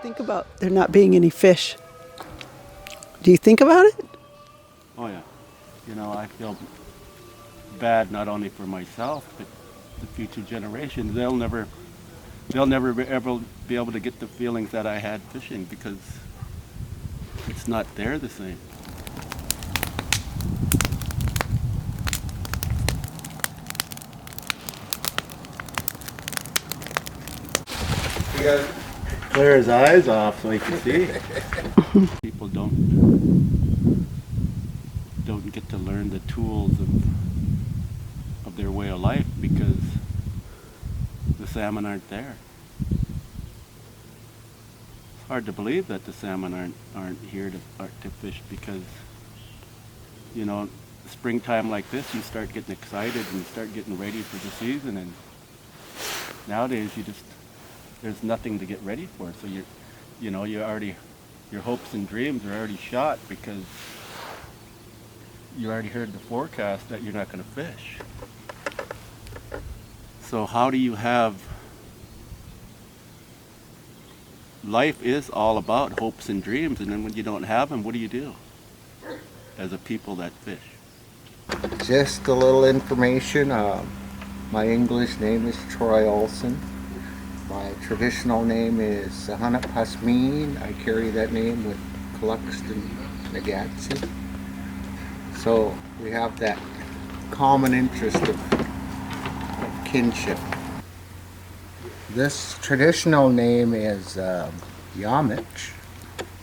Think about there not being any fish. Do you think about it? Oh yeah. You know, I feel bad not only for myself, but the future generations. They'll never be able to get the feelings that I had fishing because it's not there the same. You gotta clear his eyes off so he can see. People don't get to learn the tools of their way of life because the salmon aren't there. It's hard to believe that the salmon aren't here to fish because, you know, springtime like this, you start getting excited and you start getting ready for the season, and nowadays there's nothing to get ready for. So your hopes and dreams are already shot because you already heard the forecast that you're not going to fish. So how do you have... Life is all about hopes and dreams, and then when you don't have them, what do you do as a people that fish? Just a little information. My English name is Troy Olson. My traditional name is Sahana Pasmin. I carry that name with Kaluxton Nagatsi. So we have that common interest of kinship. This traditional name is Yamich,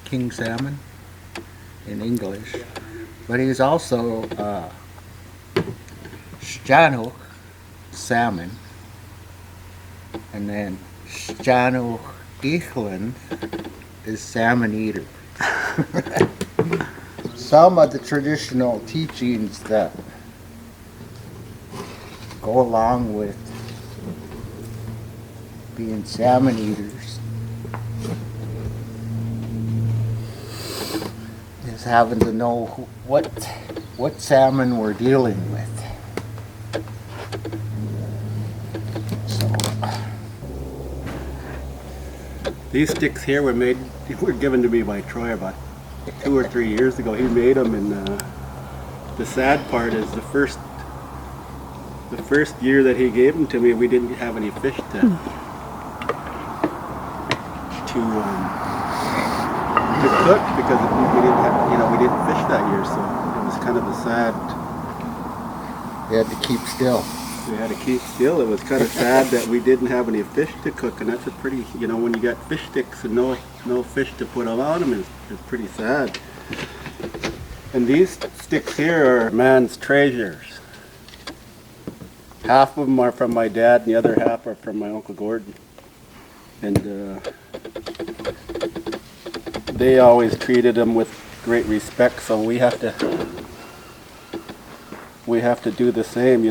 king salmon in English, but he's also Sjanuk salmon, and then Sjanuk Ichlin is salmon eater. Some of the traditional teachings that go along with being salmon eaters is having to know what salmon we're dealing with. So These sticks here were given to me by Troy about 2 or 3 years ago. He made them, and the sad part is the first year that he gave them to me, we didn't have any fish to cook because we didn't fish that year, so it was kind of a sad. we had to keep still. We had to keep still. It was kind of sad that we didn't have any fish to cook, and that's a pretty, when you got fish sticks and no fish to put on them, it's pretty sad. And these sticks here are man's treasures. Half of them are from my dad, and the other half are from my Uncle Gordon. And they always treated them with great respect, so we have to do the same.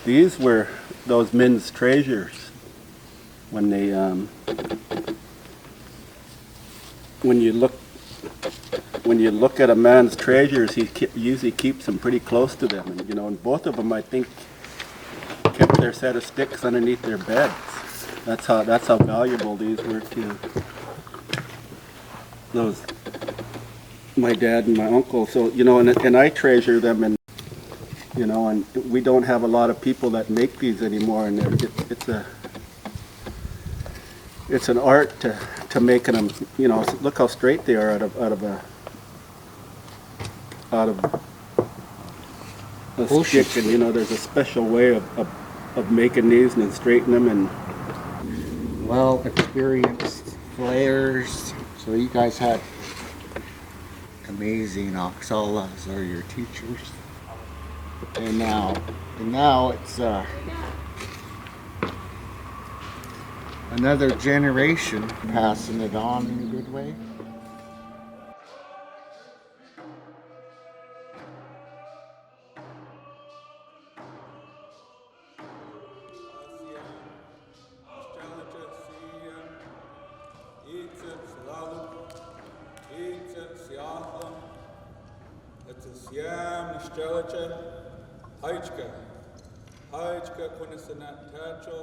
These were those men's treasures when they when you look at a man's treasures, he usually keeps them pretty close to them, and both of them, I think, kept their set of sticks underneath their beds. That's how valuable these were to my dad and my uncle. So and I treasure them, and and we don't have a lot of people that make these anymore, and it's an art to making them. Look how straight they are out of a stick, and there's a special way of making these and straightening them, and Well experienced flayers. So you guys had amazing Oxalas are your teachers. And now it's another generation passing it on in a good way. Hajka kunasanat tacho,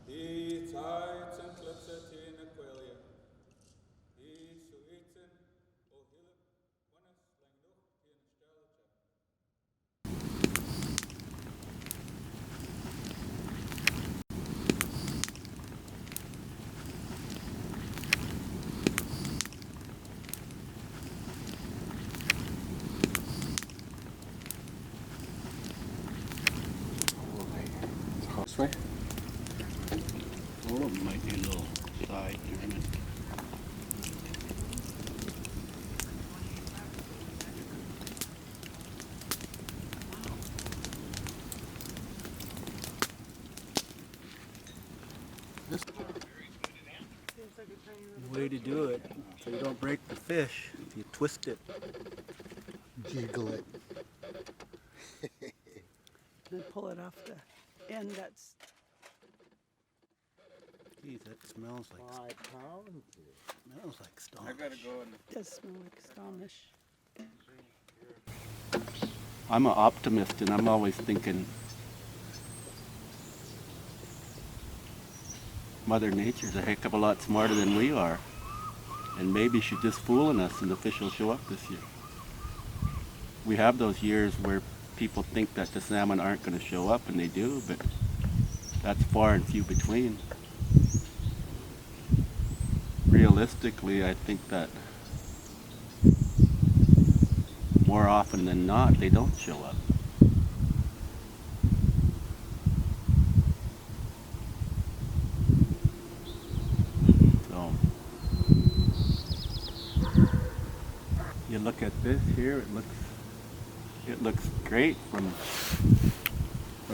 it's high and This way? All of them might need a little side turning. The way to do it, so you don't break the fish, you twist it. Jiggle it. Then pull it off the end. That's Geez, that smells like 5 pounds. stone. I gotta go and does smell like Squamish. I'm an optimist, and I'm always thinking Mother Nature's a heck of a lot smarter than we are. And maybe she's just fooling us and the fish will show up this year. We have those years where people think that the salmon aren't going to show up, and they do, but that's far and few between. Realistically, I think that more often than not, they don't show up. So, you look at this here, it looks great from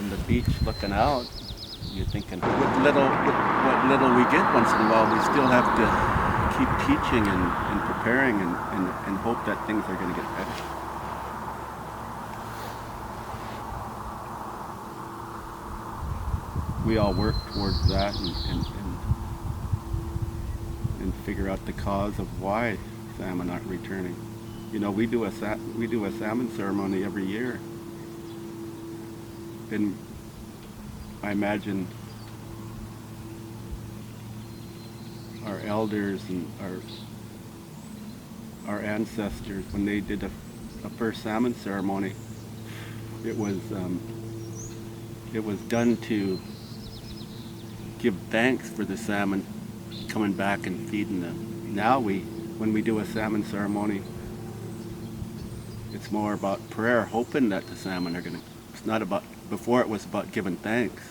the beach looking out. You're thinking, what little we get once in a while, we still have to keep teaching and preparing and hope that things are going to get better. We all work towards that and figure out the cause of why salmon aren't returning. You know, we do a salmon ceremony every year, and I imagine our elders and our ancestors, when they did a first salmon ceremony, it was done to give thanks for the salmon coming back and feeding them. Now when we do a salmon ceremony, it's more about prayer, hoping that the salmon are gonna. It's not about. Before it was about giving thanks.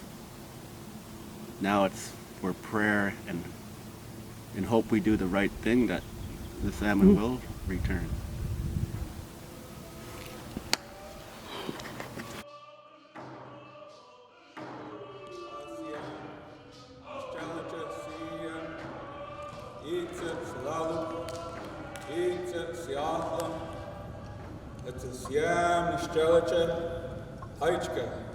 Now it's for prayer and hope we do the right thing, that the salmon will return. It's a siam, Nistrelicha, Haichka.